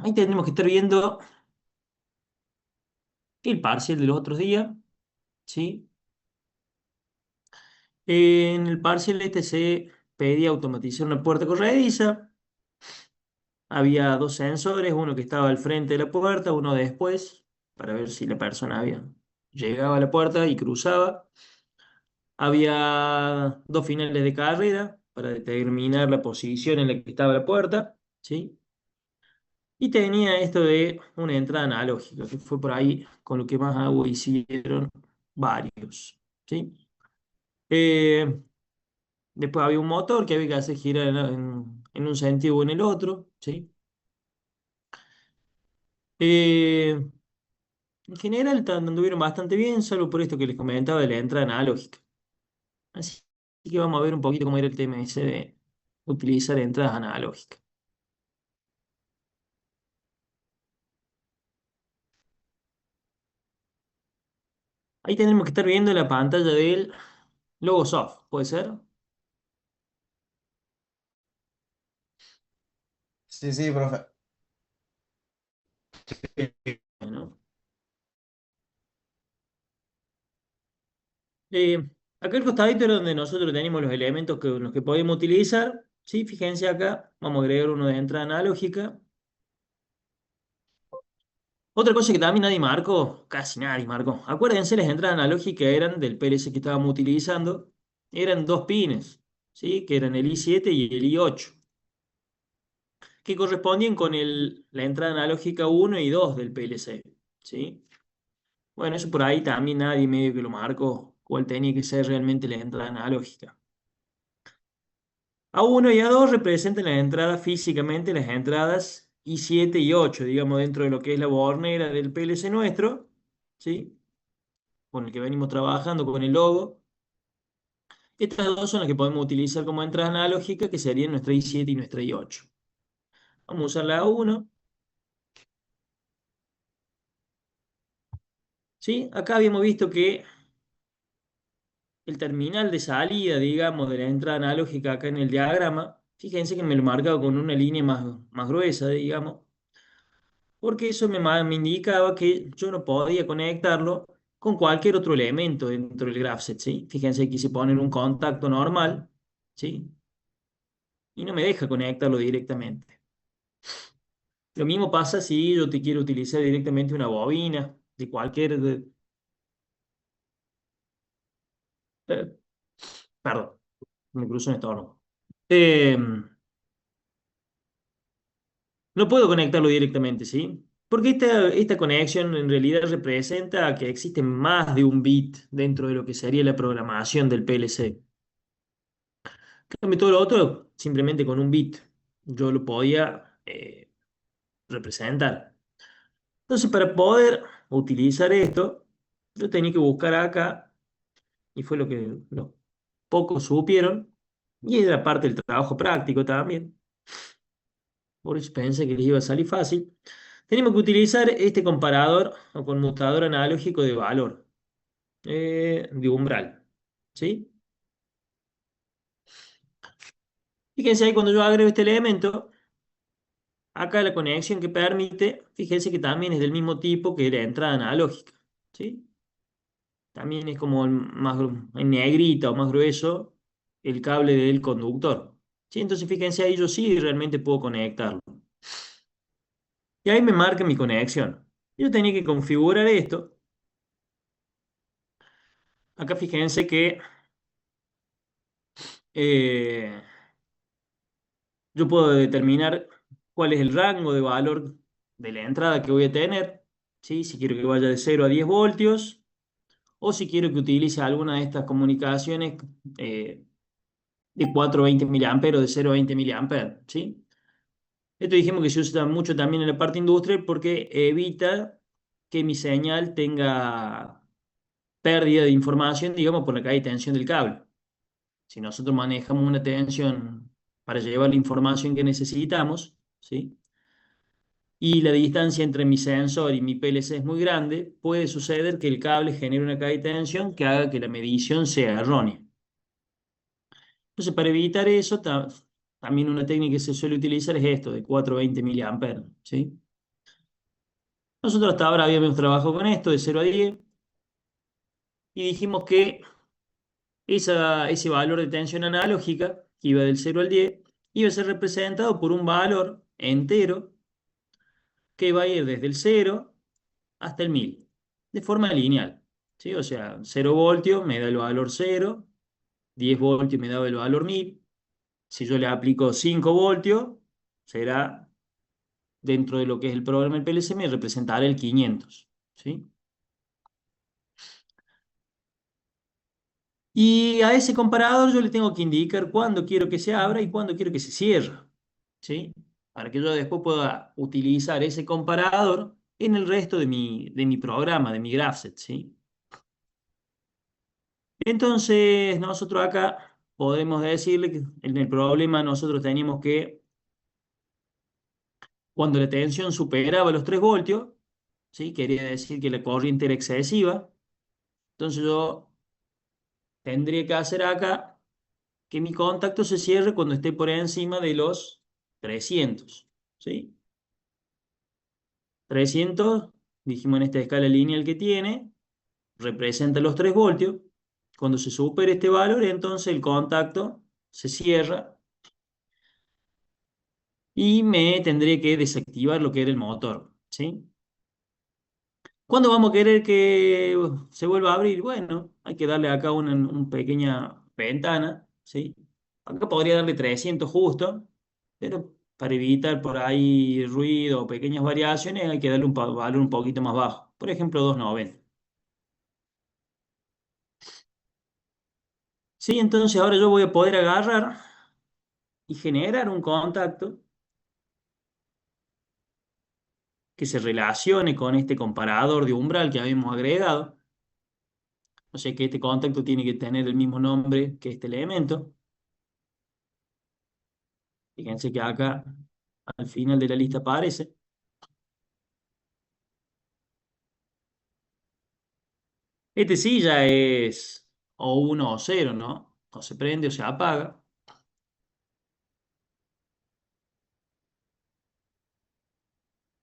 ahí tendremos que estar viendo el parcial de los otros días, ¿sí? En el parcial este se pedía automatizar una puerta corrediza. Había dos sensores, uno que estaba al frente de la puerta, uno después, para ver si la persona llegaba a la puerta y cruzaba. Había dos finales de carrera para determinar la posición en la que estaba la puerta, ¿sí? Y tenía esto de una entrada analógica, que fue por ahí con lo que más agua hicieron varios, ¿sí? Eh, Después había un motor que había que hacer girar en un sentido o en el otro, ¿sí? Eh, en general anduvieron bastante bien, salvo por esto que les comentaba de la entrada analógica. Así que vamos a ver un poquito cómo era el tema ese de utilizar entradas analógicas. Ahí tenemos que estar viendo la pantalla del Logosoft, ¿puede ser? Sí, sí, profe. Bueno. Eh, Acá el costadito era donde nosotros tenemos los elementos los que podemos utilizar. ¿Sí? Fíjense acá, vamos a agregar uno de entrada analógica. Otra cosa que también nadie marcó, casi nadie marcó. Acuérdense, las entradas analógicas eran del PLC que estábamos utilizando. Eran dos pines, ¿sí? Que eran el I7 y el I8, que correspondían con la entrada analógica uno y 2 del PLC, ¿sí? Bueno, eso por ahí también nadie medio que lo marcó, cuál tenía que ser realmente la entrada analógica. A1 y A2 representan las entradas físicamente, las entradas I7 y 8, digamos, dentro de lo que es la bornera del PLC nuestro, ¿sí? Con el que venimos trabajando, con el logo. Estas dos son las que podemos utilizar como entrada analógica, que serían nuestra I7 y nuestra I8. Vamos a usar la A1, ¿sí? Acá habíamos visto que el terminal de salida, digamos, de la entrada analógica acá en el diagrama, fíjense que me lo he marcado con una línea más gruesa, digamos, porque eso me indicaba que yo no podía conectarlo con cualquier otro elemento dentro del grafset, ¿sí? Fíjense que quise poner un contacto normal, ¿sí? Y no me deja conectarlo directamente. Lo mismo pasa si yo te quiero utilizar directamente una bobina de cualquier... eh, perdón, me cruzó un estornudo. Eh, no puedo conectarlo directamente, ¿sí? Porque esta conexión en realidad representa que existe más de un bit dentro de lo que sería la programación del PLC. En cambio, todo lo otro, simplemente con un bit, yo lo podía representar. Entonces, para poder utilizar esto, yo tenía que buscar acá, y fue lo que los pocos supieron, y era parte del trabajo práctico también. Por eso pensé que les iba a salir fácil. Tenemos que utilizar este comparador o conmutador analógico de valor, de umbral. ¿Sí? Fíjense ahí cuando yo agrego este elemento, acá la conexión que permite, fíjense que también es del mismo tipo que la entrada analógica. ¿Sí? También es como en negrita o más grueso el cable del conductor. ¿Sí? Entonces fíjense ahí, yo sí realmente puedo conectarlo. Y ahí me marca mi conexión. Yo tenía que configurar esto. Acá fíjense que eh, yo puedo determinar cuál es el rango de valor de la entrada que voy a tener, ¿sí? Si quiero que vaya de 0 a 10 voltios o si quiero que utilice alguna de estas comunicaciones de 4 a 20 miliamperes o de 0 a 20 miliamperes, ¿sí? Esto dijimos que se usa mucho también en la parte industrial porque evita que mi señal tenga pérdida de información, digamos, por la caída de tensión del cable. Si nosotros manejamos una tensión para llevar la información que necesitamos, ¿sí? Y la distancia entre mi sensor y mi PLC es muy grande, puede suceder que el cable genere una caída de tensión que haga que la medición sea errónea. Entonces, para evitar eso, también una técnica que se suele utilizar es esto, de 420 mA, ¿sí? Nosotros hasta ahora habíamos trabajado con esto de 0 a 10 y dijimos que ese valor de tensión analógica, que iba del 0 al 10, iba a ser representado por un valor entero que va a ir desde el 0 hasta el 1000, de forma lineal. ¿Sí? O sea, 0 voltios me da el valor 0, 10 voltios me da el valor 1000. Si yo le aplico 5 voltios, será dentro de lo que es el programa del PLC, me representará el 500. ¿Sí? Y a ese comparador yo le tengo que indicar cuándo quiero que se abra y cuándo quiero que se cierre. ¿Sí? Para que yo después pueda utilizar ese comparador en el resto de mi programa, de mi grafset. ¿Sí? Entonces, nosotros acá podemos decirle que en el problema nosotros teníamos que, cuando la tensión superaba los 3 voltios, ¿sí? Quería decir que la corriente era excesiva. Entonces yo tendría que hacer acá que mi contacto se cierre cuando esté por encima de los 300. ¿Sí? 300, dijimos en esta escala lineal que tiene, representa los 3 voltios. Cuando se supere este valor, entonces el contacto se cierra y me tendré que desactivar lo que era el motor. ¿Sí? ¿Cuándo vamos a querer que se vuelva a abrir? Bueno, hay que darle acá una pequeña ventana. ¿Sí? Acá podría darle 300 justo, pero para evitar por ahí ruido o pequeñas variaciones hay que darle un valor un poquito más bajo. Por ejemplo, 290. Sí, entonces ahora yo voy a poder agarrar y generar un contacto que se relacione con este comparador de umbral que habíamos agregado. O sea que este contacto tiene que tener el mismo nombre que este elemento. Fíjense que acá al final de la lista aparece. Este sí ya es o 1 o 0, ¿no? O se prende o se apaga.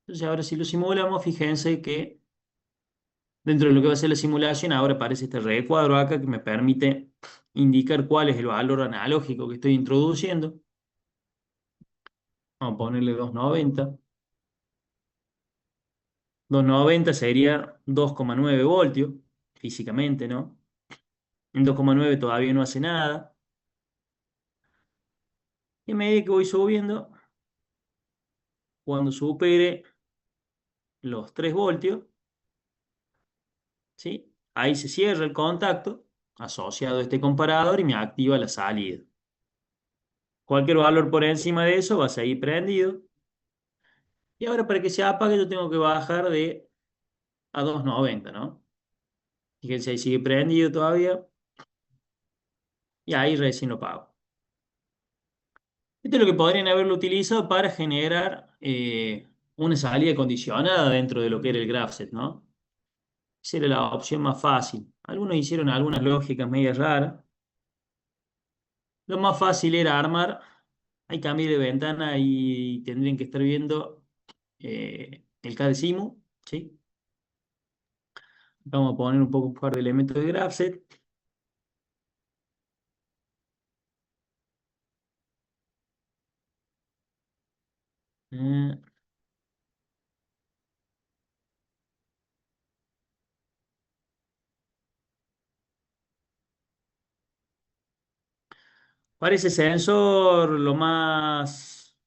Entonces ahora si lo simulamos, fíjense que dentro de lo que va a ser la simulación, ahora aparece este recuadro acá que me permite indicar cuál es el valor analógico que estoy introduciendo. Vamos a ponerle 290. 290 sería 2,9 voltios, físicamente, ¿no? En 2,9 todavía no hace nada. Y a medida que voy subiendo, cuando supere los 3 voltios, ¿sí? Ahí se cierra el contacto asociado a este comparador y me activa la salida. Cualquier valor por encima de eso va a seguir prendido. Y ahora para que se apague yo tengo que bajar a 290, ¿no? Fíjense, ahí sigue prendido todavía. Y ahí recién lo apago. Esto es lo que podrían haberlo utilizado para generar una salida condicionada dentro de lo que era el grafset, ¿no? Esa era la opción más fácil. Algunos hicieron algunas lógicas medias raras. Lo más fácil era armar. Hay cambio de ventana y tendrían que estar viendo el CADESIMU, ¿sí? Vamos a poner un par de elementos de grafset. Eh, para ese sensor, lo más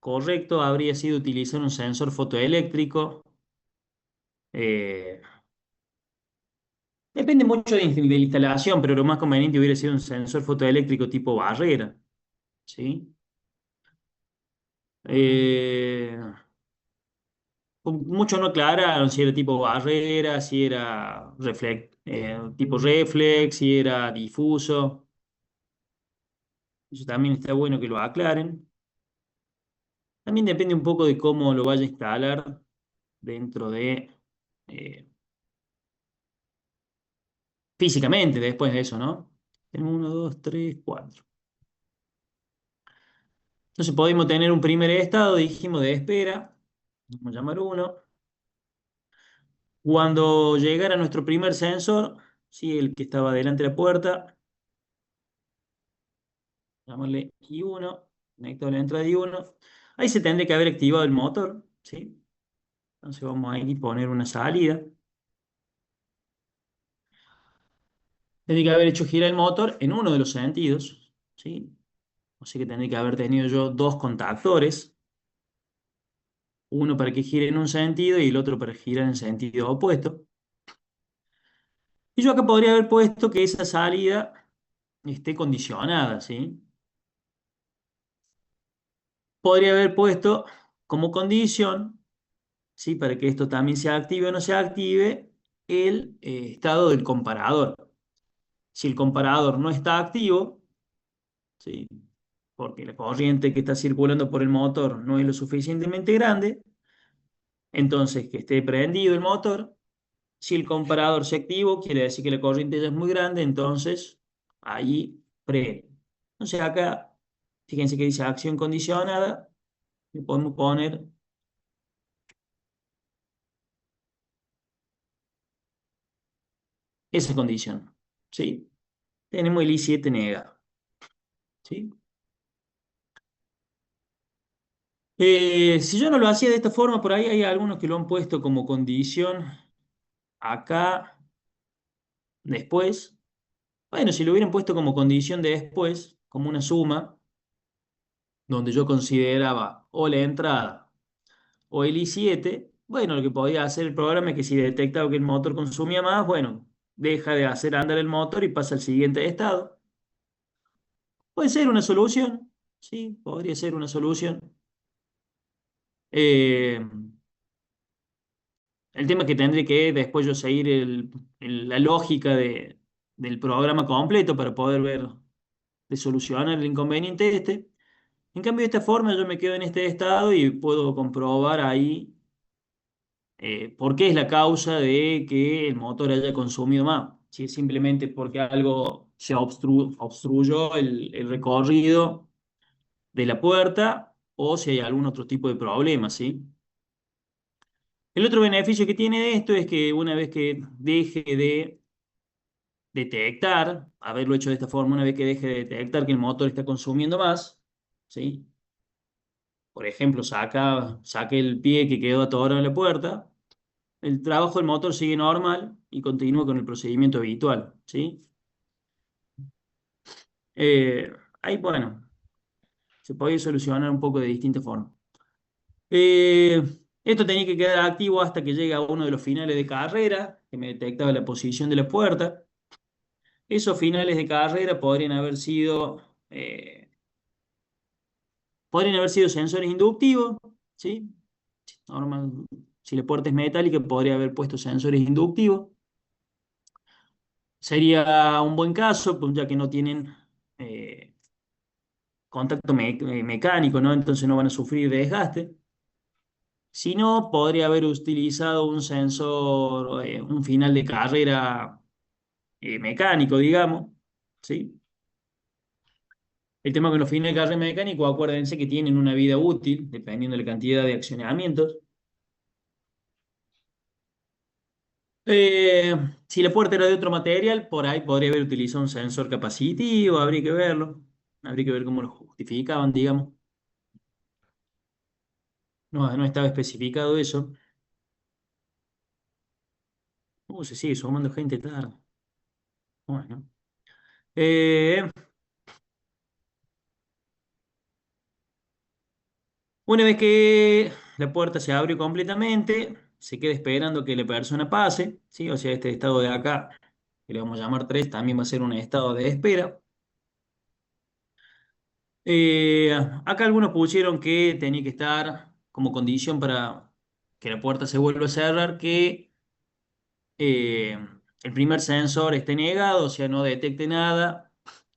correcto habría sido utilizar un sensor fotoeléctrico. Eh, Depende mucho de la instalación, pero lo más conveniente hubiera sido un sensor fotoeléctrico tipo barrera, ¿sí? Eh, Muchos no aclararon si era tipo barrera, si era tipo reflex, si era difuso. Eso también está bueno que lo aclaren. También depende un poco de cómo lo vaya a instalar dentro eh, físicamente después de eso, ¿no? Tenemos uno, dos, tres, cuatro. Entonces podemos tener un primer estado, dijimos, de espera. Vamos a llamar uno. Cuando llegara nuestro primer sensor, ¿sí? El que estaba delante de la puerta, llamarle I1, conectado a la entrada I1. Ahí se tendría que haber activado el motor, ¿sí? Entonces vamos a aquí poner una salida. Tendría que haber hecho girar el motor en uno de los sentidos, ¿sí? O sea que tendría que haber tenido yo dos contactores, uno para que gire en un sentido y el otro para girar en sentido opuesto. Y yo acá podría haber puesto que esa salida esté condicionada, ¿sí? Podría haber puesto como condición, ¿sí? Para que esto también se active o no se active, el estado del comparador. Si el comparador no está activo, ¿sí? Porque la corriente que está circulando por el motor no es lo suficientemente grande, entonces que esté prendido el motor. Si el comparador se activó, quiere decir que la corriente ya es muy grande, entonces ahí prende. Entonces acá, fíjense que dice acción condicionada, le podemos poner esa condición, ¿sí? Tenemos el I7 negado, ¿sí? Si yo no lo hacía de esta forma, por ahí hay algunos que lo han puesto como condición acá, después. Bueno, si lo hubieran puesto como condición de después, como una suma, donde yo consideraba o la entrada o el I7, bueno, lo que podía hacer el programa es que si detectaba que el motor consumía más, bueno, deja de hacer andar el motor y pasa al siguiente estado. Puede ser una solución, sí, podría ser una solución. Eh, el tema es que tendré que después yo seguir la lógica del programa completo para poder ver de solucionar el inconveniente este. En cambio, de esta forma yo me quedo en este estado y puedo comprobar ahí por qué es la causa de que el motor haya consumido más. Si es simplemente porque algo se obstruyó el recorrido de la puerta o si hay algún otro tipo de problema, ¿sí? El otro beneficio que tiene de esto es que una vez que deje de detectar, haberlo hecho de esta forma, una vez que deje de detectar que el motor está consumiendo más, ¿sí? Por ejemplo, saque el pie que quedó atorado en la puerta, el trabajo del motor sigue normal y continúa con el procedimiento habitual, ¿sí? Eh, Ahí, bueno, se puede solucionar un poco de distintas formas. Eh, Esto tenía que quedar activo hasta que llegue a uno de los finales de carrera, que me detectaba la posición de la puerta. Esos finales de carrera podrían haber sido sensores inductivos, ¿sí? Normal, si la puerta es metálica, podría haber puesto sensores inductivos. Sería un buen caso, pues, ya que no tienen eh, contacto mecánico, ¿no? Entonces no van a sufrir desgaste. Si no, podría haber utilizado un sensor, un final de carrera mecánico, digamos, ¿sí? El tema con los fines de carrera mecánico, acuérdense que tienen una vida útil, dependiendo de la cantidad de accionamientos. Eh, si la puerta era de otro material, por ahí podría haber utilizado un sensor capacitivo, habría que verlo. Habría que ver cómo lo justificaban, digamos. No, no estaba especificado eso. Se sigue sumando gente tarde. Bueno. Eh, una vez que la puerta se abrió completamente, se queda esperando que la persona pase, ¿sí? O sea, este estado de acá, que le vamos a llamar 3 también va a ser un estado de espera. Acá algunos pusieron que tenía que estar como condición para que la puerta se vuelva a cerrar, que eh, el primer sensor esté negado, o sea, no detecte nada,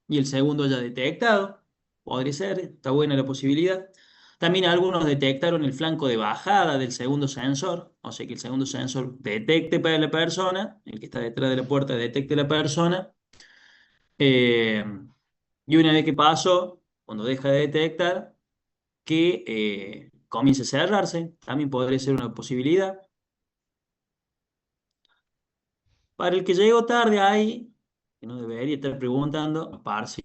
y el segundo haya detectado. Podría ser, está buena la posibilidad. También algunos detectaron el flanco de bajada del segundo sensor, o sea que el segundo sensor detecte para la persona, el que está detrás de la puerta detecte la persona, eh, y una vez que pasó, cuando deja de detectar, que comience a cerrarse, también podría ser una posibilidad. Para el que llegó tarde ahí, que no debería estar preguntando, parce.